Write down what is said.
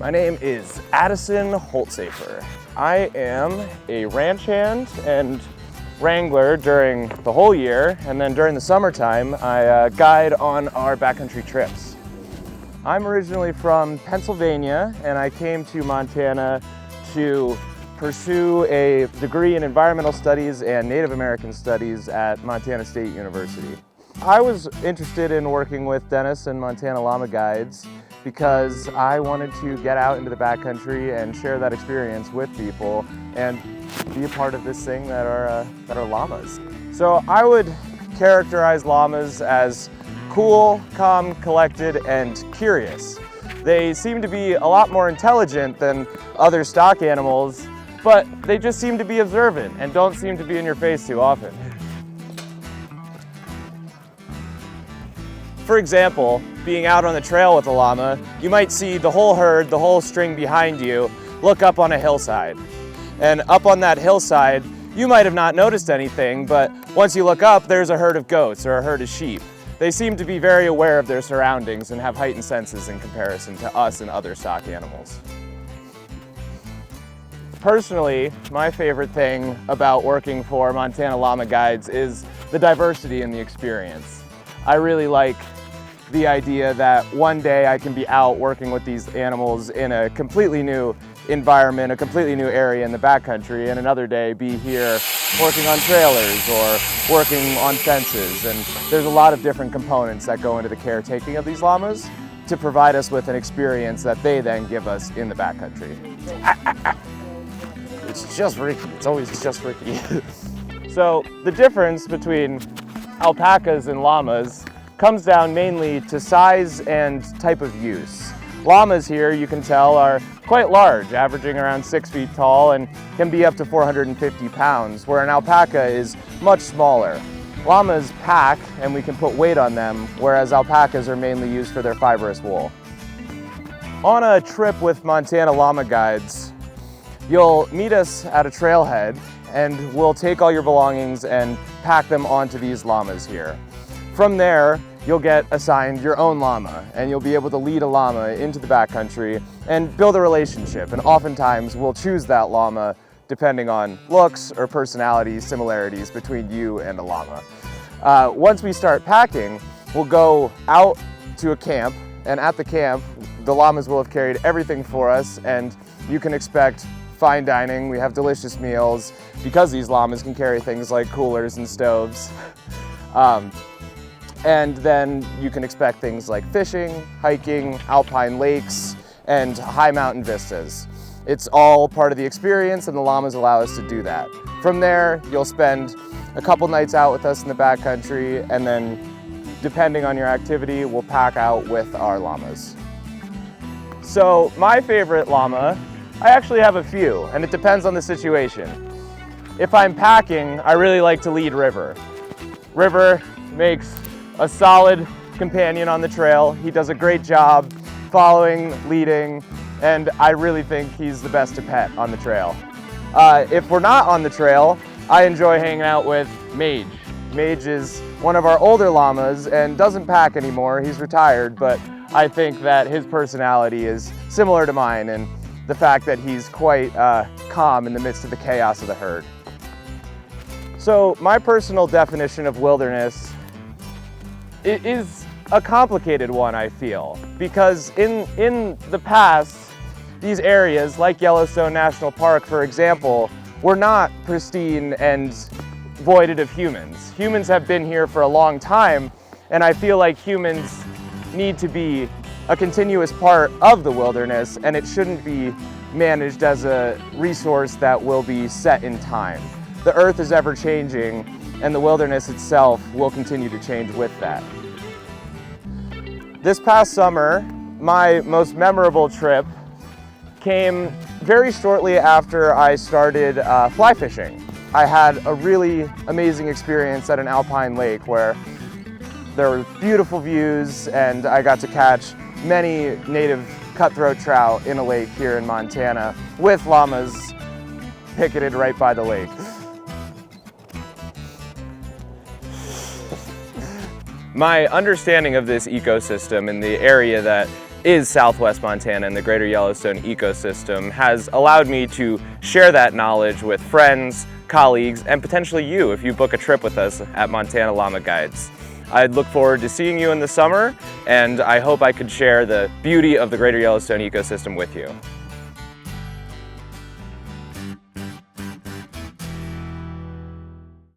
My name is Addison Holtzhafer. I am a ranch hand and wrangler during the whole year, and then during the summertime, I guide on our backcountry trips. I'm originally from Pennsylvania, and I came to Montana to pursue a degree in environmental studies and Native American studies at Montana State University. I was interested in working with Dennis and Montana Llama guides because I wanted to get out into the backcountry and share that experience with people and be a part of this thing that are llamas. So I would characterize llamas as cool, calm, collected, and curious. They seem to be a lot more intelligent than other stock animals, but they just seem to be observant and don't seem to be in your face too often. For example, being out on the trail with a llama, you might see the whole herd, the whole string behind you, look up on a hillside. And up on that hillside, you might have not noticed anything, but once you look up, there's a herd of goats or a herd of sheep. They seem to be very aware of their surroundings and have heightened senses in comparison to us and other stock animals. Personally, my favorite thing about working for Montana Llama Guides is the diversity in the experience. I really like the idea that one day I can be out working with these animals in a completely new environment, a completely new area in the backcountry, and another day be here working on trailers or working on fences. And there's a lot of different components that go into the caretaking of these llamas to provide us with an experience that they then give us in the backcountry. It's just Ricky. It's always just Ricky. So the difference between alpacas and llamas comes down mainly to size and type of use. Llamas here, you can tell, are quite large, averaging around 6 feet tall and can be up to 450 pounds, where an alpaca is much smaller. Llamas pack and we can put weight on them, whereas alpacas are mainly used for their fibrous wool. On a trip with Montana Llama Guides, you'll meet us at a trailhead and we'll take all your belongings and pack them onto these llamas here. From there, you'll get assigned your own llama and you'll be able to lead a llama into the backcountry and build a relationship. And oftentimes we'll choose that llama depending on looks or personality similarities between you and a llama. Once we start packing, we'll go out to a camp, and at the camp, the llamas will have carried everything for us, and you can expect fine dining. We have delicious meals because these llamas can carry things like coolers and stoves. And then you can expect things like fishing, hiking, alpine lakes, and high mountain vistas. It's all part of the experience, and the llamas allow us to do that. From there, you'll spend a couple nights out with us in the backcountry, and then depending on your activity, we'll pack out with our llamas. So my favorite llama, I actually have a few, and it depends on the situation. If I'm packing, I really like to lead River. River makes a solid companion on the trail. He does a great job following, leading, and I really think he's the best to pet on the trail. If we're not on the trail, I enjoy hanging out with Mage. Mage is one of our older llamas and doesn't pack anymore. He's retired, but I think that his personality is similar to mine, and the fact that he's quite calm in the midst of the chaos of the herd. So my personal definition of wilderness, it is a complicated one, I feel, because in the past, these areas, like Yellowstone National Park, for example, were not pristine and voided of humans. Humans have been here for a long time, and I feel like humans need to be a continuous part of the wilderness, and it shouldn't be managed as a resource that will be set in time. The earth is ever changing, and the wilderness itself will continue to change with that. This past summer, my most memorable trip came very shortly after I started fly fishing. I had a really amazing experience at an alpine lake where there were beautiful views, and I got to catch many native cutthroat trout in a lake here in Montana with llamas picketed right by the lake. My understanding of this ecosystem and the area that is Southwest Montana and the Greater Yellowstone ecosystem has allowed me to share that knowledge with friends, colleagues, and potentially you if you book a trip with us at Montana Llama Guides. I'd look forward to seeing you in the summer, and I hope I could share the beauty of the Greater Yellowstone ecosystem with you.